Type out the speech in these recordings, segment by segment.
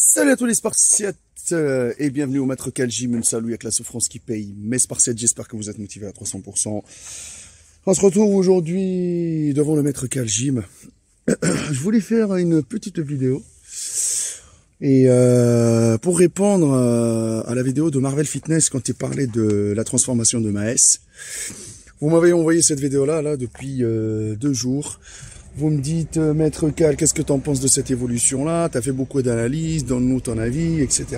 Salut à tous les Spartiates et bienvenue au Maître Kaljim, une salut avec la souffrance qui paye. Mes Spartiates, j'espère que vous êtes motivés à 300%. On se retrouve aujourd'hui devant le Maître Kaljim. Je voulais faire une petite vidéo et pour répondre à la vidéo de Marvel Fitness quand il parlait de la transformation de Maes. Vous m'avez envoyé cette vidéo-là depuis 2 jours. Vous me dites, Maître Cal, qu'est-ce que tu en penses de cette évolution-là? Tu as fait beaucoup d'analyses, donne-nous ton avis, etc.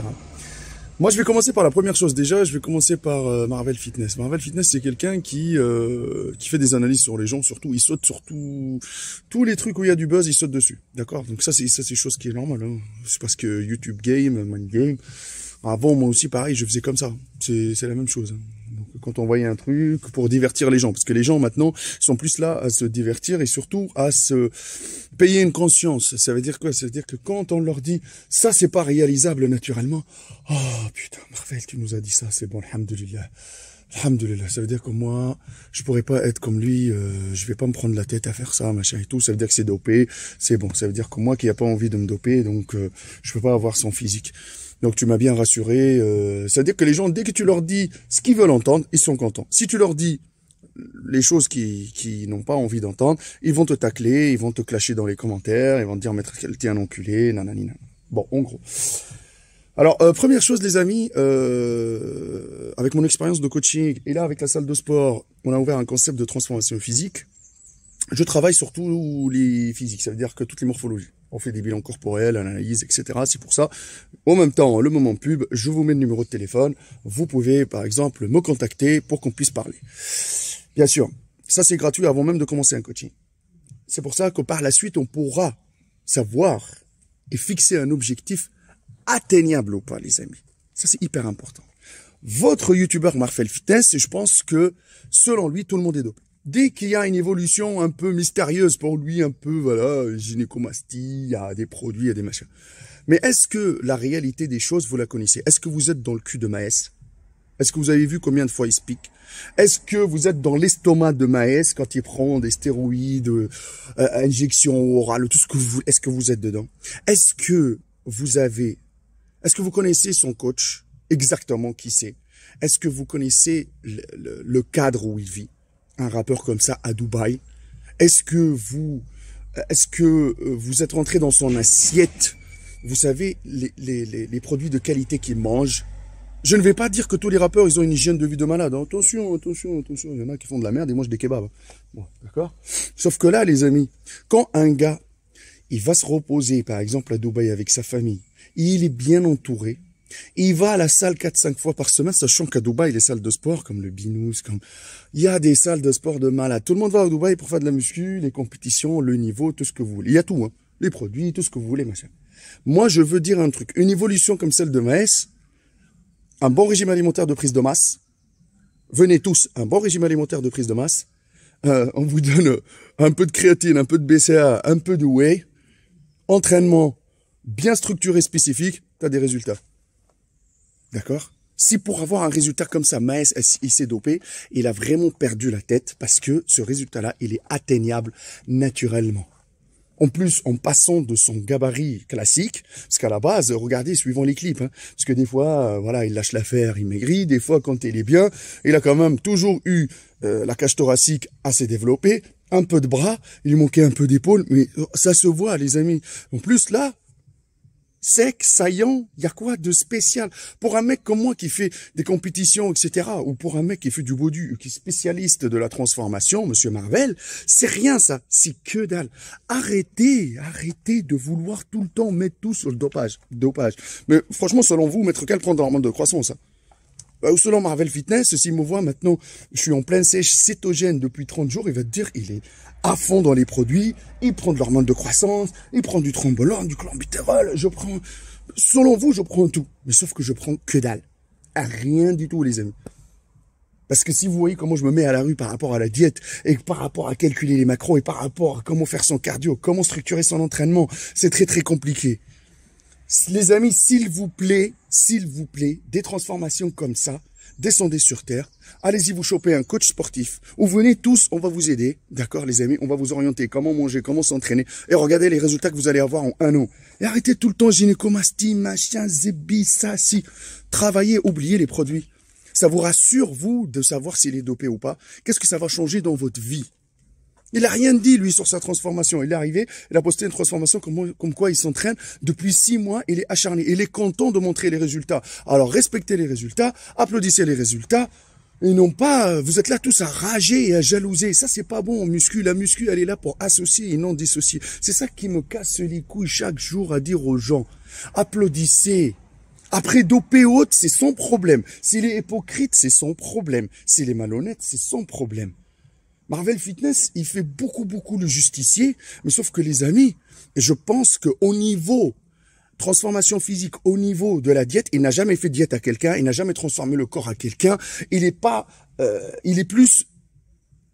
Moi, je vais commencer par la première chose. Déjà, je vais commencer par Marvel Fitness. Marvel Fitness, c'est quelqu'un qui fait des analyses sur les gens, surtout. Il saute sur tous les trucs où il y a du buzz, il saute dessus. D'accord? Donc ça, c'est chose qui est normale. Hein. C'est parce que YouTube Game, Mind Game. Avant, moi aussi, pareil, je faisais comme ça. C'est la même chose. Hein. Donc, quand on voyait un truc pour divertir les gens, parce que les gens maintenant sont plus là à se divertir et surtout à se payer une conscience. Ça veut dire quoi? Ça veut dire que quand on leur dit ça, c'est pas réalisable naturellement. Oh putain, Marvel, tu nous as dit ça, c'est bon, alhamdoulilah. Alhamdoulilah, ça veut dire que moi, je pourrais pas être comme lui, je vais pas me prendre la tête à faire ça, machin et tout. Ça veut dire que c'est dopé, c'est bon. Ça veut dire que moi qui a pas envie de me doper, donc je peux pas avoir son physique. Donc tu m'as bien rassuré. C'est-à-dire que les gens, dès que tu leur dis ce qu'ils veulent entendre, ils sont contents. Si tu leur dis les choses qui n'ont pas envie d'entendre, ils vont te tacler, ils vont te clasher dans les commentaires, ils vont te dire Maître Cal, t'es un enculé, nanani. Bon, en gros. Alors, première chose les amis, avec mon expérience de coaching et là avec la salle de sport, on a ouvert un concept de transformation physique. Je travaille sur tous les physiques, ça veut dire que toutes les morphologies. On fait des bilans corporels, analyses, etc. C'est pour ça, en même temps, le moment pub, je vous mets le numéro de téléphone. Vous pouvez, par exemple, me contacter pour qu'on puisse parler. Bien sûr, ça c'est gratuit avant même de commencer un coaching. C'est pour ça que par la suite, on pourra savoir et fixer un objectif atteignable ou pas, les amis. Ça c'est hyper important. Votre youtubeur Marvel Fitness, je pense que, selon lui, tout le monde est dopé. Dès qu'il y a une évolution un peu mystérieuse pour lui, un peu, voilà, gynécomastie, il y a des produits, il y a des machins. Mais est-ce que la réalité des choses, vous la connaissez? Est-ce que vous êtes dans le cul de Maes? Est-ce que vous avez vu combien de fois il se pique? Est-ce que vous êtes dans l'estomac de Maes quand il prend des stéroïdes, injections orales, tout ce que vous, est-ce que vous êtes dedans? Est-ce que vous connaissez son coach, exactement qui c'est? Est-ce que vous connaissez le cadre où il vit? Un rappeur comme ça à Dubaï? Est-ce que vous êtes rentré dans son assiette? Vous savez, les produits de qualité qu'il mange? Je ne vais pas dire que tous les rappeurs, ils ont une hygiène de vie de malade. Attention, attention, attention. Il y en a qui font de la merde et mangent des kebabs. Bon, d'accord? Sauf que là, les amis, quand un gars, il va se reposer, par exemple, à Dubaï avec sa famille, il est bien entouré, il va à la salle 4-5 fois par semaine, sachant qu'à Dubaï, les salles de sport, comme le Binous, il y a des salles de sport de malade. Tout le monde va à Dubaï pour faire de la muscu, les compétitions, le niveau, tout ce que vous voulez. Il y a tout, hein. Les produits, tout ce que vous voulez, machin. Moi, je veux dire un truc. Une évolution comme celle de Maes, un bon régime alimentaire de prise de masse. Venez tous, un bon régime alimentaire de prise de masse. On vous donne un peu de créatine, un peu de BCA, un peu de whey. Entraînement bien structuré, spécifique, t'as des résultats. D'accord? Si pour avoir un résultat comme ça, Maes, il s'est dopé, il a vraiment perdu la tête parce que ce résultat-là, il est atteignable naturellement. En plus, en passant de son gabarit classique, parce qu'à la base, regardez, suivant les clips, hein, parce que des fois, voilà, il lâche l'affaire, il maigrit, des fois, quand il est bien, il a quand même toujours eu la cage thoracique assez développée, un peu de bras, il lui manquait un peu d'épaule, mais ça se voit, les amis. En plus, là, sec, saillant, il y a quoi de spécial? Pour un mec comme moi qui fait des compétitions, etc., ou pour un mec qui fait du body, qui est spécialiste de la transformation, monsieur Marvel, c'est rien ça, c'est que dalle. Arrêtez de vouloir tout le temps mettre tout sur le dopage. Mais franchement, selon vous, Maître Cal prend l'hormone de croissance, hein. Selon Marvel Fitness, s'il me voit maintenant, je suis en pleine sèche cétogène depuis 30 jours, il va te dire, il est à fond dans les produits, il prend de l'hormone de croissance, il prend du trombolone, du clenbuterol, selon vous, je prends tout. Mais sauf que je prends que dalle. Rien du tout, les amis. Parce que si vous voyez comment je me mets à la rue par rapport à la diète, et par rapport à calculer les macros, et par rapport à comment faire son cardio, comment structurer son entraînement, c'est très très compliqué. Les amis, s'il vous plaît, des transformations comme ça, descendez sur terre, allez-y vous choper un coach sportif, ou venez tous, on va vous aider, d'accord les amis, on va vous orienter, comment manger, comment s'entraîner, et regardez les résultats que vous allez avoir en 1 an. Et arrêtez tout le temps gynécomastie, machin, zébi, ça, si. Travaillez, oubliez les produits. Ça vous rassure, vous, de savoir s'il est dopé ou pas. Qu'est-ce que ça va changer dans votre vie? Il a rien dit, lui, sur sa transformation. Il est arrivé, il a posté une transformation comme quoi il s'entraîne depuis 6 mois, il est acharné. Il est content de montrer les résultats. Alors, respectez les résultats, applaudissez les résultats, et non pas, vous êtes là tous à rager et à jalouser. Ça, c'est pas bon. La muscu, elle est là pour associer et non dissocier. C'est ça qui me casse les couilles chaque jour à dire aux gens. Applaudissez. Après, dopé haute, c'est son problème. S'il est hypocrite, c'est son problème. S'il est malhonnête, c'est son problème. Marvel Fitness, il fait beaucoup le justicier, mais sauf que les amis, je pense qu'au niveau transformation physique, au niveau de la diète, il n'a jamais fait de diète à quelqu'un, il n'a jamais transformé le corps à quelqu'un, il est pas, il est plus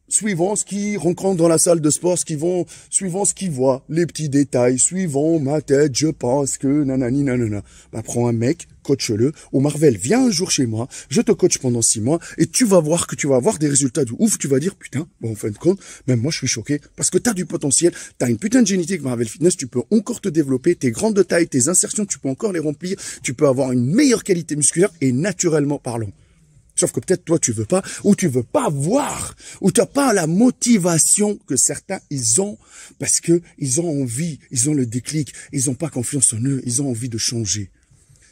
suivant ce qu'ils rencontrent dans la salle de sport, suivant ce qu'ils voient, les petits détails, suivant ma tête, je pense que nanani nanana. Bah, prends un mec, coach-le, ou Marvel, viens un jour chez moi, je te coach pendant 6 mois, et tu vas voir que tu vas avoir des résultats de ouf, tu vas dire, putain, bon, en fin de compte, même moi, je suis choqué, parce que t'as du potentiel, t'as une putain de génétique Marvel Fitness, tu peux encore te développer, tes grandes tailles, tes insertions, tu peux encore les remplir, tu peux avoir une meilleure qualité musculaire, et naturellement parlant. Sauf que peut-être toi tu veux pas, ou tu veux pas voir, ou tu n'as pas la motivation que certains ils ont, parce que ils ont envie, ils ont le déclic, ils ont pas confiance en eux, ils ont envie de changer.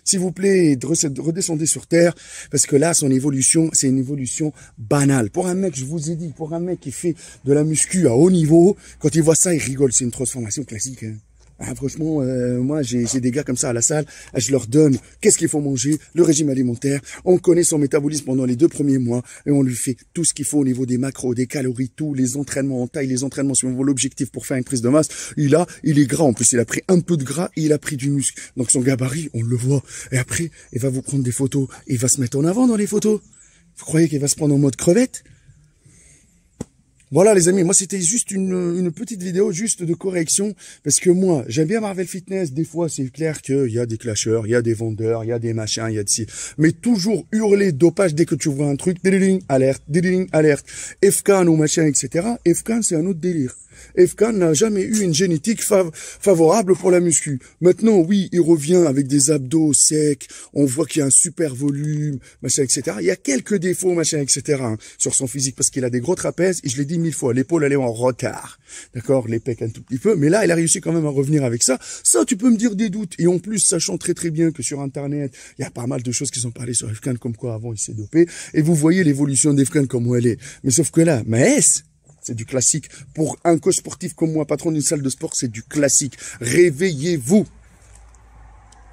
S'il vous plaît, redescendez sur terre, parce que là, son évolution, c'est une évolution banale. Pour un mec, je vous ai dit, pour un mec qui fait de la muscu à haut niveau, quand il voit ça, il rigole, c'est une transformation classique, hein. Ah, franchement, moi, j'ai des gars comme ça à la salle, je leur donne qu'est-ce qu'il faut manger, le régime alimentaire, on connaît son métabolisme pendant les 2 premiers mois, et on lui fait tout ce qu'il faut au niveau des macros, des calories, tous les entraînements en taille, les entraînements suivant l'objectif pour faire une prise de masse. Il est gras, en plus, il a pris un peu de gras et il a pris du muscle. Donc son gabarit, on le voit. Et après, il va vous prendre des photos, il va se mettre en avant dans les photos. Vous croyez qu'il va se prendre en mode crevette? Voilà les amis, moi c'était juste une petite vidéo juste de correction, parce que moi j'aime bien Marvel Fitness, des fois c'est clair qu'il y a des clasheurs, il y a des vendeurs, il y a des machins, il y a de ci, mais toujours hurler dopage dès que tu vois un truc, déliling, alerte, FKN ou machin, etc. FKN c'est un autre délire. FKN n'a jamais eu une génétique favorable pour la muscu. Maintenant, oui, il revient avec des abdos secs, on voit qu'il y a un super volume, machin, etc. Il y a quelques défauts, machin, etc. hein, sur son physique, parce qu'il a des gros trapèzes, et je l'ai dit 1000 fois, l'épaule, elle est en retard. D'accord, les pecs un tout petit peu, mais là, il a réussi quand même à revenir avec ça. Ça, tu peux me dire des doutes. Et en plus, sachant très bien que sur Internet, il y a pas mal de choses qui sont parlées sur FKN, comme quoi avant, il s'est dopé. Et vous voyez l'évolution d'FKN comme où elle est. Mais sauf que là, c'est du classique. Pour un coach sportif comme moi, patron d'une salle de sport, c'est du classique. Réveillez-vous.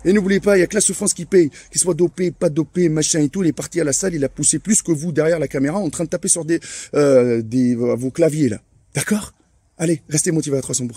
Et n'oubliez pas, il y a que la souffrance qui paye. Qu'il soit dopé, pas dopé, machin et tout. Il est parti à la salle, il a poussé plus que vous derrière la caméra en train de taper sur vos claviers là. D'accord? Allez, restez motivés à 300%.